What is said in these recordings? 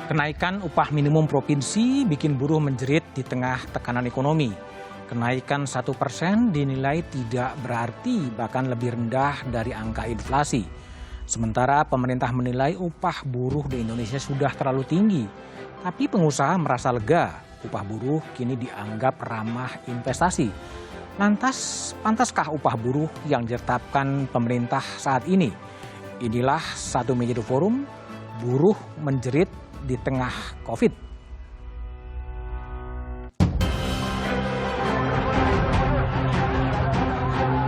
Kenaikan upah minimum provinsi bikin buruh menjerit di tengah tekanan ekonomi. Kenaikan 1% dinilai tidak berarti, bahkan lebih rendah dari angka inflasi. Sementara pemerintah menilai upah buruh di Indonesia sudah terlalu tinggi. Tapi pengusaha merasa lega, upah buruh kini dianggap ramah investasi. Lantas, pantaskah upah buruh yang ditetapkan pemerintah saat ini? Inilah satu meja forum, buruh menjerit di tengah COVID.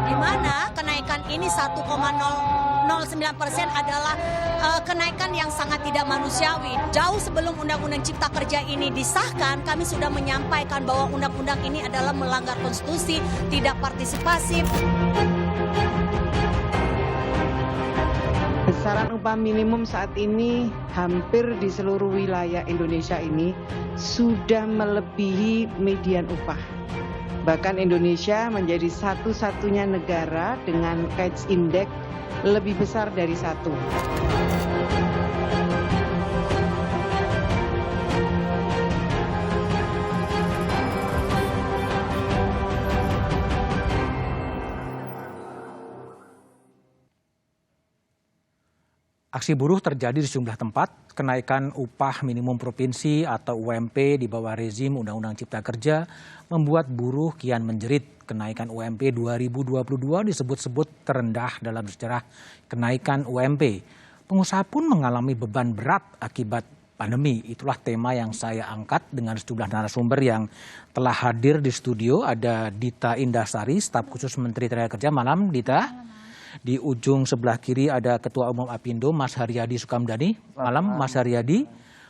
Di mana kenaikan ini 1,009% adalah kenaikan yang sangat tidak manusiawi. Jauh sebelum Undang-Undang Cipta Kerja ini disahkan, kami sudah menyampaikan bahwa undang-undang ini adalah melanggar konstitusi, tidak partisipasif. Besaran upah minimum saat ini hampir di seluruh wilayah Indonesia ini sudah melebihi median upah. Bahkan Indonesia menjadi satu-satunya negara dengan Cash Index lebih besar dari 1. Aksi buruh terjadi di sejumlah tempat. Kenaikan upah minimum provinsi atau UMP di bawah rezim Undang-Undang Cipta Kerja membuat buruh kian menjerit. Kenaikan UMP 2022 disebut-sebut terendah dalam sejarah kenaikan UMP. Pengusaha pun mengalami beban berat akibat pandemi. Itulah tema yang saya angkat dengan sejumlah narasumber yang telah hadir di studio. Ada Dita Indasari, staf khusus Menteri Tenaga Kerja. Malam, Dita. Di ujung sebelah kiri ada Ketua Umum Apindo, Mas Haryadi Sukamdhani. Malam, Mas Haryadi.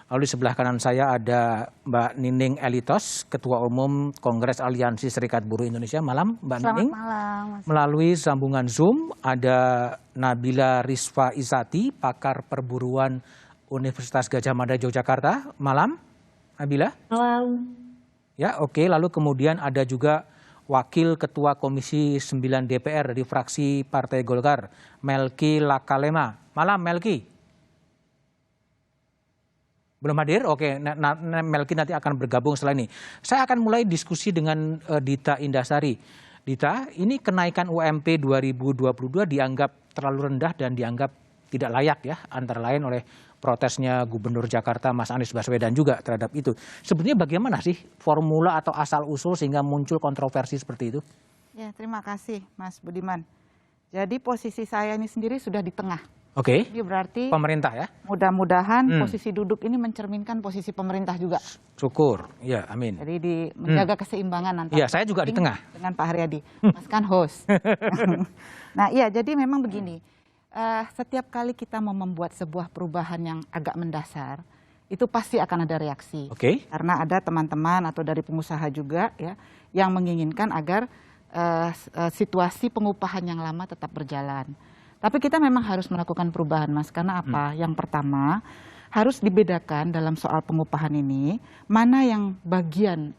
Lalu di sebelah kanan saya ada Mbak Nining Elitos, Ketua Umum Kongres Aliansi Serikat Buruh Indonesia. Malam, Mbak Nining. Selamat malam, Mas. Melalui sambungan Zoom ada Nabila Rizfa Isati, pakar perburuan Universitas Gadjah Mada Yogyakarta. Malam, Nabila. Malam. Ya, oke. Lalu kemudian ada juga Wakil Ketua Komisi 9 DPR dari fraksi Partai Golkar, Melki Lakalema. Malam, Melki. Belum hadir? Oke, Melki nanti akan bergabung setelah ini. Saya akan mulai diskusi dengan Dita Indasari. Dita, ini kenaikan UMP 2022 dianggap terlalu rendah dan dianggap tidak layak ya, antara lain oleh protesnya Gubernur Jakarta Mas Anies Baswedan juga terhadap itu. Sebenarnya bagaimana sih formula atau asal-usul sehingga muncul kontroversi seperti itu? Ya, terima kasih Mas Budiman. Jadi posisi saya ini sendiri sudah di tengah. Oke. Jadi berarti pemerintah ya? Mudah-mudahan posisi duduk ini mencerminkan posisi pemerintah juga. Syukur, ya amin. Jadi menjaga keseimbangan antara. Iya, saya juga di tengah. Dengan Pak Haryadi, Mas kan host. Nah iya, jadi memang begini. Setiap kali kita mau membuat sebuah perubahan yang agak mendasar, itu pasti akan ada reaksi. Oke. Karena ada teman-teman atau dari pengusaha juga ya yang menginginkan agar situasi pengupahan yang lama tetap berjalan. Tapi kita memang harus melakukan perubahan, Mas. Karena apa? Yang pertama, harus dibedakan dalam soal pengupahan ini, mana yang bagian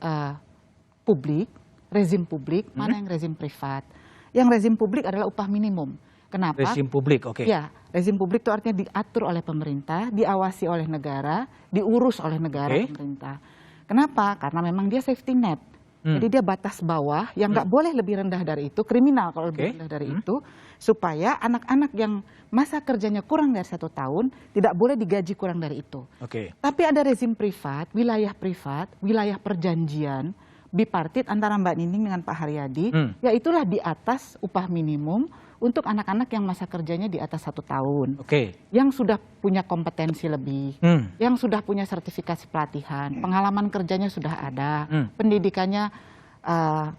publik, rezim publik, mana yang rezim privat. Yang rezim publik adalah upah minimum. Kenapa? Rezim publik, oke. Ya, rezim publik itu artinya diatur oleh pemerintah, diawasi oleh negara, diurus oleh negara, pemerintah. Kenapa? Karena memang dia safety net. Jadi dia batas bawah yang nggak boleh lebih rendah dari itu, kriminal kalau lebih rendah dari itu, supaya anak-anak yang masa kerjanya kurang dari 1 tahun tidak boleh digaji kurang dari itu. Tapi ada rezim privat, wilayah perjanjian, bipartit antara Mbak Nining dengan Pak Haryadi, yaitulah di atas upah minimum untuk anak-anak yang masa kerjanya di atas 1 tahun, yang sudah punya kompetensi lebih, yang sudah punya sertifikasi pelatihan, pengalaman kerjanya sudah ada, pendidikannya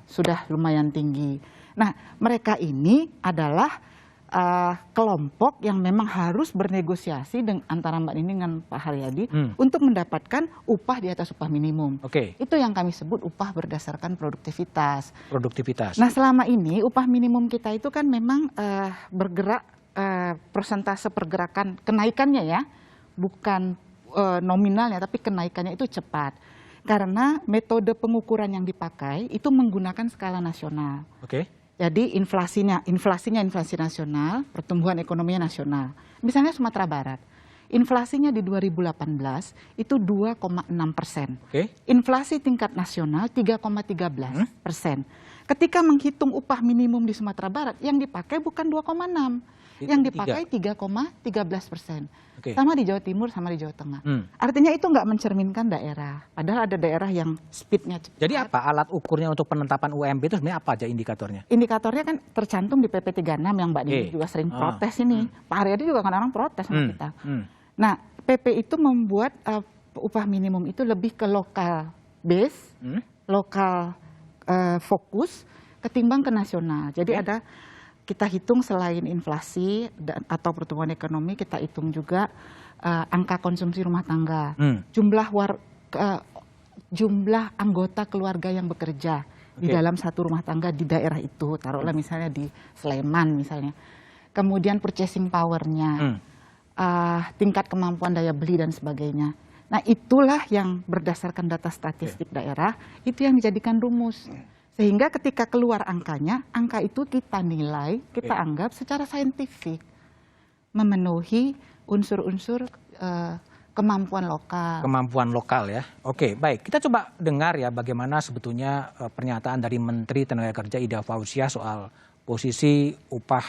sudah lumayan tinggi. Nah, mereka ini adalah kelompok yang memang harus bernegosiasi antara Mbak Nining dengan Pak Haryadi untuk mendapatkan upah di atas upah minimum. Itu yang kami sebut upah berdasarkan produktivitas. Nah, selama ini upah minimum kita itu kan memang bergerak persentase pergerakan kenaikannya ya, bukan nominalnya, tapi kenaikannya itu cepat. Karena metode pengukuran yang dipakai itu menggunakan skala nasional. Jadi inflasinya inflasi nasional, pertumbuhan ekonominya nasional. Misalnya Sumatera Barat, inflasinya di 2018 itu 2,6%. Oke. Inflasi tingkat nasional 3,13%. Ketika menghitung upah minimum di Sumatera Barat, yang dipakai bukan 2,6, yang dipakai 3,13%. Oke. Sama di Jawa Timur, sama di Jawa Tengah. Artinya itu nggak mencerminkan daerah. Padahal ada daerah yang speednya cepat. Jadi apa alat ukurnya untuk penetapan UMP itu sebenarnya apa aja indikatornya? Indikatornya kan tercantum di PP 36 yang Mbak Nini juga sering protes ini. Pak Haryadi juga kadang-kadang protes sama kita. Nah, PP itu membuat upah minimum itu lebih ke lokal base, lokal fokus ketimbang ke nasional. Jadi ada kita hitung selain inflasi atau pertumbuhan ekonomi, kita hitung juga angka konsumsi rumah tangga, jumlah anggota keluarga yang bekerja di dalam satu rumah tangga di daerah itu, taruhlah misalnya di Sleman misalnya. Kemudian purchasing power-nya, tingkat kemampuan daya beli dan sebagainya. Nah, itulah yang berdasarkan data statistik daerah, itu yang dijadikan rumus. Sehingga ketika keluar angkanya, angka itu kita nilai, kita anggap secara saintifik memenuhi unsur-unsur kemampuan lokal. Kemampuan lokal ya. Oke, baik. Kita coba dengar ya bagaimana sebetulnya pernyataan dari Menteri Tenaga Kerja Ida Fauziah soal posisi upah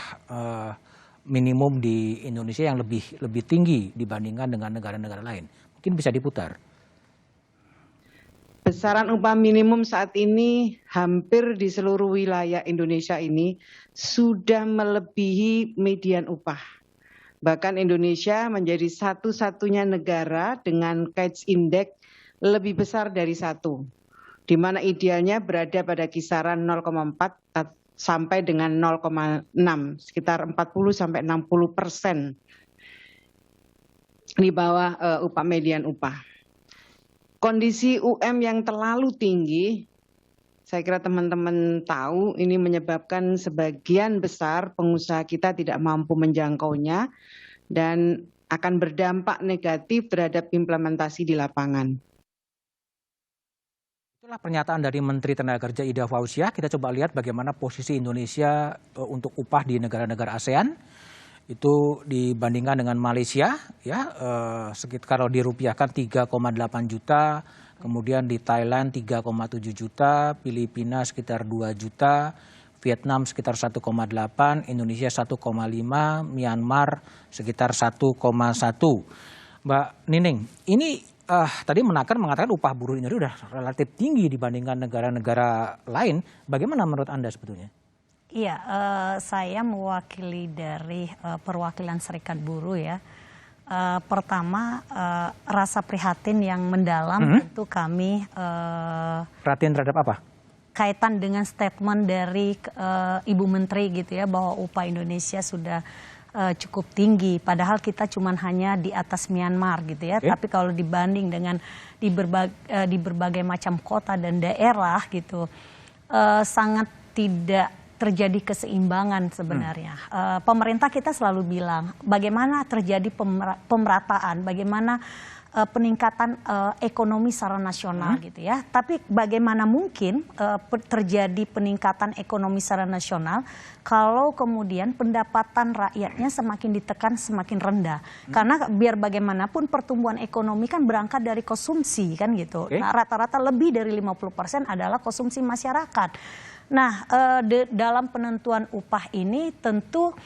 minimum di Indonesia yang lebih tinggi dibandingkan dengan negara-negara lain. Mungkin bisa diputar. Besaran upah minimum saat ini hampir di seluruh wilayah Indonesia ini sudah melebihi median upah. Bahkan Indonesia menjadi satu-satunya negara dengan Cates Index lebih besar dari 1, di mana idealnya berada pada kisaran 0,4 sampai dengan 0,6, sekitar 40-60% di bawah upah median upah. Kondisi UM yang terlalu tinggi, saya kira teman-teman tahu ini menyebabkan sebagian besar pengusaha kita tidak mampu menjangkaunya dan akan berdampak negatif terhadap implementasi di lapangan. Itulah pernyataan dari Menteri Tenaga Kerja Ida Fauziah. Kita coba lihat bagaimana posisi Indonesia untuk upah di negara-negara ASEAN. Itu dibandingkan dengan Malaysia ya sekitar kalau dirupiahkan 3,8 juta, kemudian di Thailand 3,7 juta, Filipina sekitar 2 juta, Vietnam sekitar 1,8, Indonesia 1,5, Myanmar sekitar 1,1. Mbak Nining, ini tadi mengatakan upah buruh Indonesia sudah relatif tinggi dibandingkan negara-negara lain. Bagaimana menurut Anda sebetulnya? Iya, saya mewakili dari perwakilan Serikat Buruh ya. Pertama, rasa prihatin yang mendalam tentu kami. Prihatin terhadap apa? Kaitan dengan statement dari Ibu Menteri gitu ya, bahwa upah Indonesia sudah cukup tinggi. Padahal kita cuma hanya di atas Myanmar gitu ya. Tapi kalau dibanding dengan di berbagai macam kota dan daerah gitu, sangat tidak terjadi keseimbangan sebenarnya. Pemerintah kita selalu bilang bagaimana terjadi pemerataan, bagaimana peningkatan ekonomi secara nasional gitu ya. Tapi bagaimana mungkin terjadi peningkatan ekonomi secara nasional kalau kemudian pendapatan rakyatnya semakin ditekan, semakin rendah. Karena biar bagaimanapun pertumbuhan ekonomi kan berangkat dari konsumsi kan gitu. Nah, rata-rata lebih dari 50% adalah konsumsi masyarakat. Nah, dalam penentuan upah ini tentu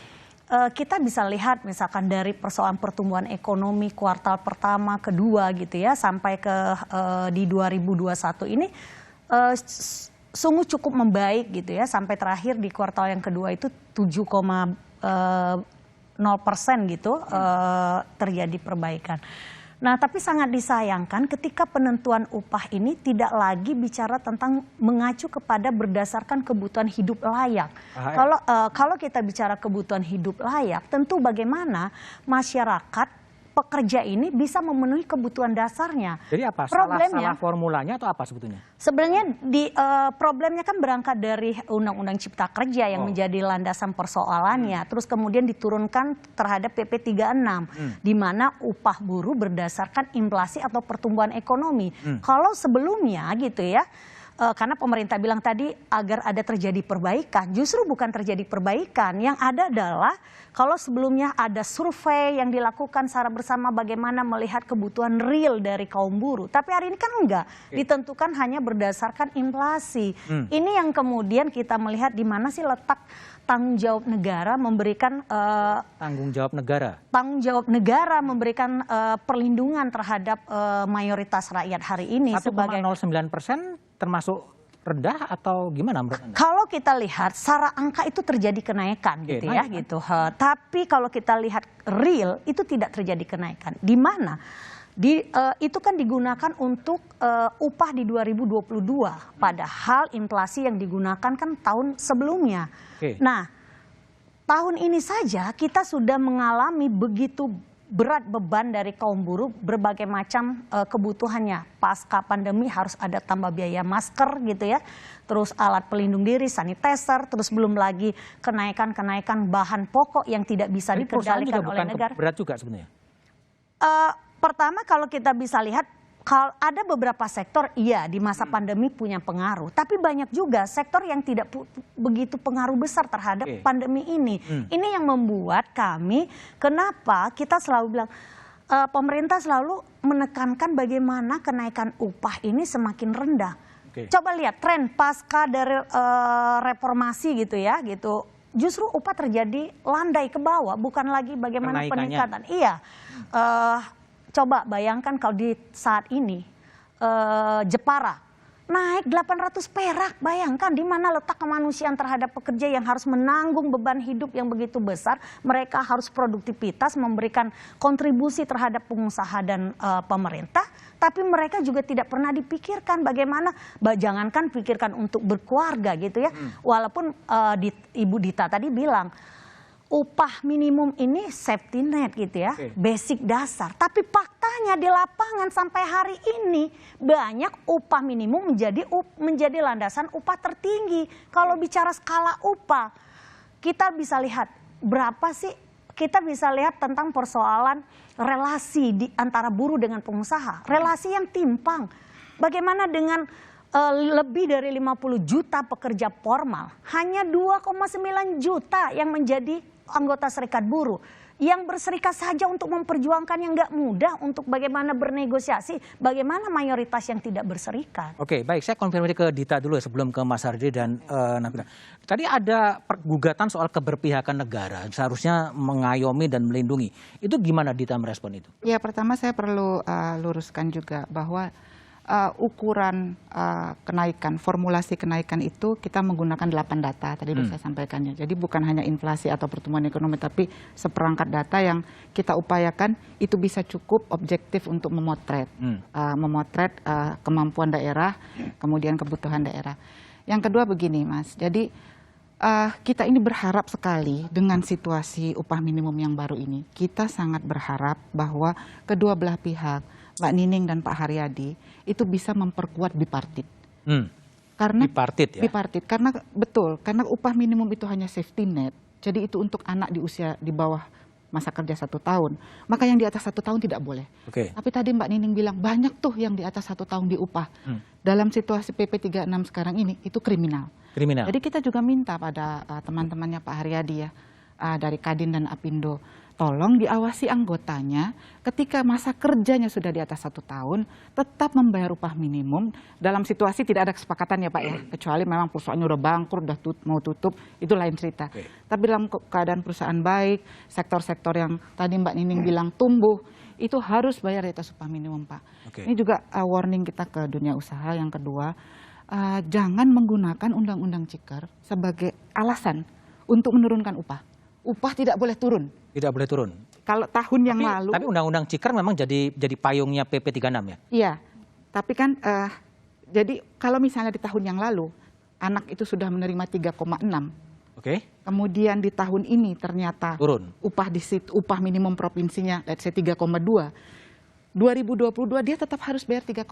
kita bisa lihat misalkan dari persoalan pertumbuhan ekonomi kuartal pertama, kedua gitu ya, sampai ke di 2021 ini sungguh cukup membaik gitu ya, sampai terakhir di kuartal yang kedua itu 7,0% gitu terjadi perbaikan. Nah, tapi sangat disayangkan ketika penentuan upah ini tidak lagi bicara tentang mengacu kepada berdasarkan kebutuhan hidup layak. Kalau kita bicara kebutuhan hidup layak, tentu bagaimana masyarakat pekerja ini bisa memenuhi kebutuhan dasarnya. Jadi apa? Salah formulanya atau apa sebetulnya? Sebenarnya problemnya kan berangkat dari Undang-Undang Cipta Kerja yang menjadi landasan persoalannya. Terus kemudian diturunkan terhadap PP 36 di mana upah buruh berdasarkan inflasi atau pertumbuhan ekonomi. Kalau sebelumnya gitu ya, karena pemerintah bilang tadi agar ada terjadi perbaikan, justru bukan terjadi perbaikan. Yang ada adalah kalau sebelumnya ada survei yang dilakukan secara bersama bagaimana melihat kebutuhan real dari kaum buruh. Tapi hari ini kan enggak, ditentukan hanya berdasarkan inflasi. Ini yang kemudian kita melihat di mana sih letak tanggung jawab negara memberikan Tanggung jawab negara. Memberikan perlindungan terhadap mayoritas rakyat hari ini 1,09% termasuk rendah atau gimana menurut Anda? Kalau kita lihat secara angka itu terjadi kenaikan gitu ya gitu. Tapi kalau kita lihat real itu tidak terjadi kenaikan. Di mana? Itu kan digunakan untuk upah di 2022, padahal inflasi yang digunakan kan tahun sebelumnya. Nah, tahun ini saja kita sudah mengalami begitu berat beban dari kaum buruh, berbagai macam kebutuhannya. Pasca pandemi harus ada tambah biaya masker gitu ya, terus alat pelindung diri, sanitizer, terus belum lagi kenaikan bahan pokok yang tidak bisa dikendalikan oleh negara. Berat juga sebenarnya. Pertama kalau kita bisa lihat, kalau ada beberapa sektor iya di masa pandemi punya pengaruh, tapi banyak juga sektor yang tidak begitu pengaruh besar terhadap pandemi ini. Ini yang membuat kami, kenapa kita selalu bilang pemerintah selalu menekankan bagaimana kenaikan upah ini semakin rendah. Coba lihat tren pasca dari reformasi gitu ya, gitu. Justru upah terjadi landai ke bawah, bukan lagi bagaimana peningkatan. Iya. Coba bayangkan kalau di saat ini Jepara naik 800 perak, bayangkan di mana letak kemanusiaan terhadap pekerja yang harus menanggung beban hidup yang begitu besar. Mereka harus produktivitas, memberikan kontribusi terhadap pengusaha dan pemerintah. Tapi mereka juga tidak pernah dipikirkan bagaimana, jangankan pikirkan untuk berkeluarga gitu ya. Walaupun Ibu Dita tadi bilang, upah minimum ini safety net gitu ya, basic dasar. Tapi faktanya di lapangan sampai hari ini banyak upah minimum menjadi landasan upah tertinggi. Kalau bicara skala upah, kita bisa lihat berapa sih, kita bisa lihat tentang persoalan relasi di antara buruh dengan pengusaha. Relasi yang timpang. Bagaimana dengan lebih dari 50 juta pekerja formal, hanya 2,9 juta yang menjadi anggota serikat buruh, yang berserikat saja untuk memperjuangkan yang nggak mudah untuk bagaimana bernegosiasi, bagaimana mayoritas yang tidak berserikat. Oke, baik, saya konfirmasi ke Dita dulu ya sebelum ke Mas Hardi dan Nabila. Tadi ada gugatan soal keberpihakan negara, seharusnya mengayomi dan melindungi. Itu gimana Dita merespon itu? Ya, pertama saya perlu luruskan juga bahwa ukuran kenaikan, formulasi kenaikan itu kita menggunakan 8 data, tadi sudah saya sampaikannya. Jadi bukan hanya inflasi atau pertumbuhan ekonomi, tapi seperangkat data yang kita upayakan itu bisa cukup objektif untuk memotret kemampuan daerah, kemudian kebutuhan daerah. Yang kedua begini Mas, jadi kita ini berharap sekali dengan situasi upah minimum yang baru ini. Kita sangat berharap bahwa kedua belah pihak, Mbak Nining dan Pak Haryadi, itu bisa memperkuat bipartit. Karena bipartit ya? Bipartit, karena betul, karena upah minimum itu hanya safety net. Jadi itu untuk anak di usia di bawah masa kerja 1 tahun. Maka yang di atas 1 tahun tidak boleh. Tapi tadi Mbak Nining bilang banyak tuh yang di atas 1 tahun diupah. Dalam situasi PP 36 sekarang ini itu kriminal. Jadi kita juga minta pada teman-temannya Pak Haryadi ya, dari Kadin dan Apindo, tolong diawasi anggotanya ketika masa kerjanya sudah di atas 1 tahun tetap membayar upah minimum dalam situasi tidak ada kesepakatan ya Pak ya, kecuali memang perusahaannya udah bangkrut, udah mau tutup, itu lain cerita. Tapi dalam keadaan perusahaan baik, sektor-sektor yang tadi Mbak Nining bilang tumbuh, itu harus bayar di atas upah minimum Pak. Ini juga warning kita ke dunia usaha. Yang kedua, jangan menggunakan undang-undang Ciker sebagai alasan untuk menurunkan upah. Upah tidak boleh turun. Tidak boleh turun. Kalau tahun yang lalu. Tapi undang-undang Ciker memang jadi payungnya PP 36 ya? Iya. Tapi kan jadi kalau misalnya di tahun yang lalu anak itu sudah menerima 3,6. Kemudian di tahun ini ternyata turun. Upah minimum provinsinya let's say 3,2. 2022 dia tetap harus bayar 3,6.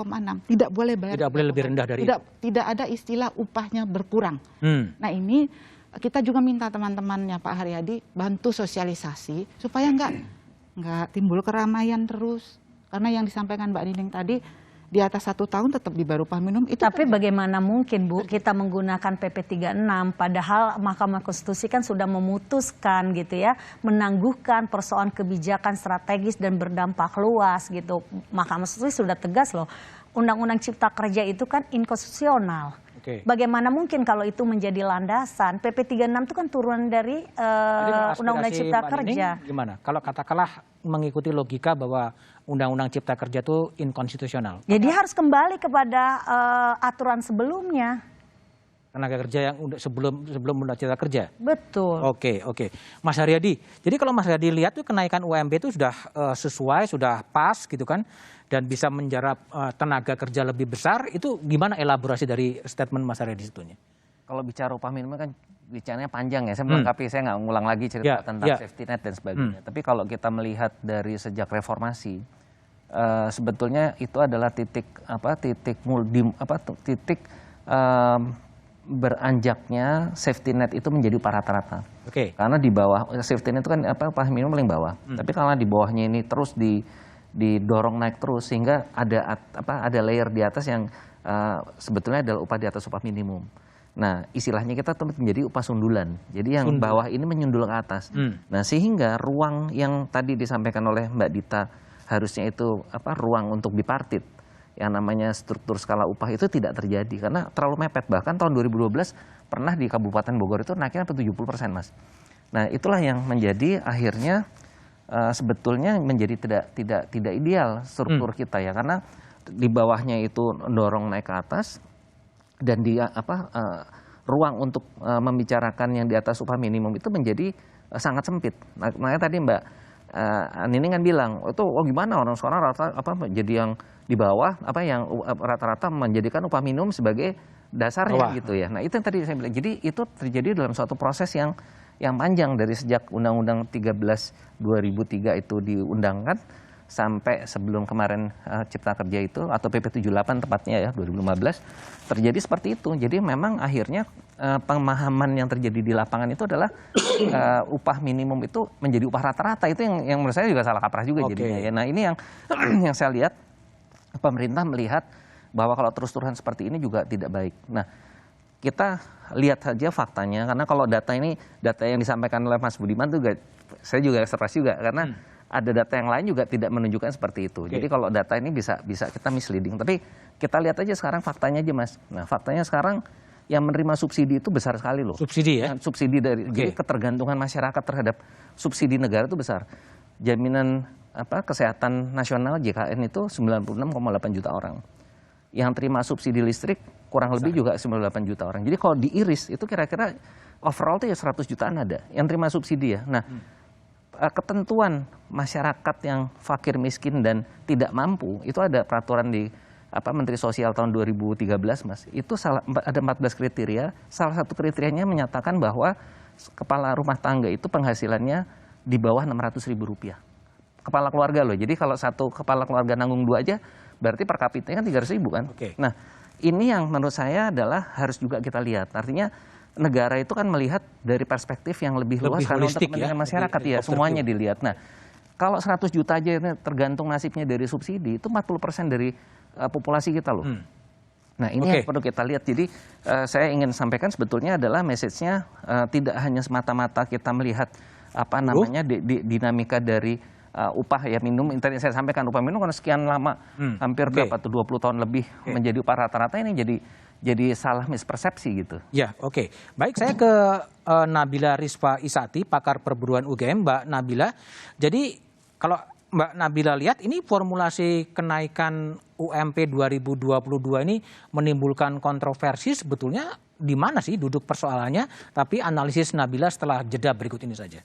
Tidak boleh bayar. Tidak boleh lebih rendah dari itu. Tidak ada istilah upahnya berkurang. Nah, ini kita juga minta teman-temannya Pak Haryadi bantu sosialisasi supaya nggak timbul keramaian terus. Karena yang disampaikan Mbak Nining tadi di atas 1 tahun tetap di bawah upah minimum itu. Tapi bagaimana mungkin Bu kita menggunakan PP 36 padahal Mahkamah Konstitusi kan sudah memutuskan gitu ya, menangguhkan persoalan kebijakan strategis dan berdampak luas gitu. Mahkamah Konstitusi sudah tegas loh, Undang-Undang Cipta Kerja itu kan inkonstitusional. Bagaimana mungkin kalau itu menjadi landasan? PP 36 itu kan turunan dari Undang-Undang Cipta Kerja. Gimana? Kalau katakanlah mengikuti logika bahwa Undang-Undang Cipta Kerja itu inkonstitusional. Jadi harus kembali kepada aturan sebelumnya. Tenaga kerja yang sebelum Undang Cipta Kerja. Betul. Oke. Mas Haryadi, jadi kalau Mas Haryadi lihat tuh kenaikan UMP itu sudah sesuai, sudah pas gitu kan, dan bisa menjarap tenaga kerja lebih besar, itu gimana elaborasi dari statement Mas Haryadi sebetulnya? Kalau bicara upah minimum kan bicaranya panjang ya, saya melengkapi, saya nggak ngulang lagi cerita tentang safety net dan sebagainya. Tapi kalau kita melihat dari sejak reformasi, sebetulnya itu adalah titik beranjaknya safety net itu menjadi upah rata-rata. Karena di bawah safety net itu kan upah minimum paling bawah. Tapi kalau di bawahnya ini terus didorong naik terus sehingga ada layer di atas yang sebetulnya adalah upah di atas upah minimum. Nah, istilahnya kita menjadi upah sundulan. Jadi yang bawah ini menyundul ke atas. Nah, sehingga ruang yang tadi disampaikan oleh Mbak Dita harusnya itu ruang untuk bipartit, yang namanya struktur skala upah itu tidak terjadi karena terlalu mepet. Bahkan tahun 2012 pernah di Kabupaten Bogor itu naiknya sampai 70%, Mas. Nah, itulah yang menjadi akhirnya sebetulnya menjadi tidak ideal struktur kita ya, karena di bawahnya itu dorong naik ke atas dan dia ruang untuk membicarakan yang di atas upah minimum itu menjadi sangat sempit. Nah, makanya tadi Mbak Nining kan bilang, gimana orang sekarang jadi yang di bawah yang rata-rata menjadikan upah minimum sebagai dasarnya gitu ya. Nah, itu yang tadi saya bilang. Jadi itu terjadi dalam suatu proses yang panjang dari sejak Undang-Undang 13 2003 itu diundangkan sampai sebelum kemarin Cipta Kerja itu atau PP 78 tepatnya ya 2015 terjadi seperti itu. Jadi memang akhirnya pemahaman yang terjadi di lapangan itu adalah upah minimum itu menjadi upah rata-rata. Itu yang menurut saya juga salah kaprah juga jadinya ya. Nah, ini yang saya lihat pemerintah melihat bahwa kalau terus-terusan seperti ini juga tidak baik. Nah, kita lihat saja faktanya, karena kalau data yang disampaikan oleh Mas Budiman juga saya juga surprise juga karena ada data yang lain juga tidak menunjukkan seperti itu. Jadi kalau data ini bisa kita misleading. Tapi kita lihat aja sekarang faktanya aja, Mas. Nah, faktanya sekarang yang menerima subsidi itu besar sekali loh. Subsidi ya? Subsidi jadi ketergantungan masyarakat terhadap subsidi negara itu besar. Jaminan kesehatan nasional JKN itu 96,8 juta orang. Yang terima subsidi listrik kurang lebih juga 98 juta orang. Jadi kalau diiris itu kira-kira overall itu ya 100 jutaan ada yang terima subsidi ya. Nah, ketentuan masyarakat yang fakir miskin dan tidak mampu itu ada peraturan di Menteri Sosial tahun 2013, Mas. Itu ada 14 kriteria. Salah satu kriterianya menyatakan bahwa kepala rumah tangga itu penghasilannya di bawah Rp600.000. Kepala keluarga loh. Jadi kalau satu kepala keluarga nanggung 2 aja berarti per kapitanya kan 300.000 kan. Nah, ini yang menurut saya adalah harus juga kita lihat. Artinya negara itu kan melihat dari perspektif yang lebih luas karena untuk kepentingan masyarakat ya, semuanya dilihat. Nah, kalau 100 juta aja tergantung nasibnya dari subsidi, itu 40% dari populasi kita loh. Nah, ini yang perlu kita lihat. Jadi saya ingin sampaikan sebetulnya adalah message-nya tidak hanya semata-mata kita melihat dinamika dari upah ya minimum. Tadi saya sampaikan upah minimum karena sekian lama hampir 20 tahun lebih menjadi upah rata-rata, ini jadi salah mispersepsi gitu. Ya, oke. Baik, saya ke Nabila Rizfa Isati, pakar perburuan UGM. Mbak Nabila, jadi kalau Mbak Nabila lihat ini formulasi kenaikan UMP 2022 ini menimbulkan kontroversi, sebetulnya di mana sih duduk persoalannya? Tapi analisis Nabila setelah jeda berikut ini saja.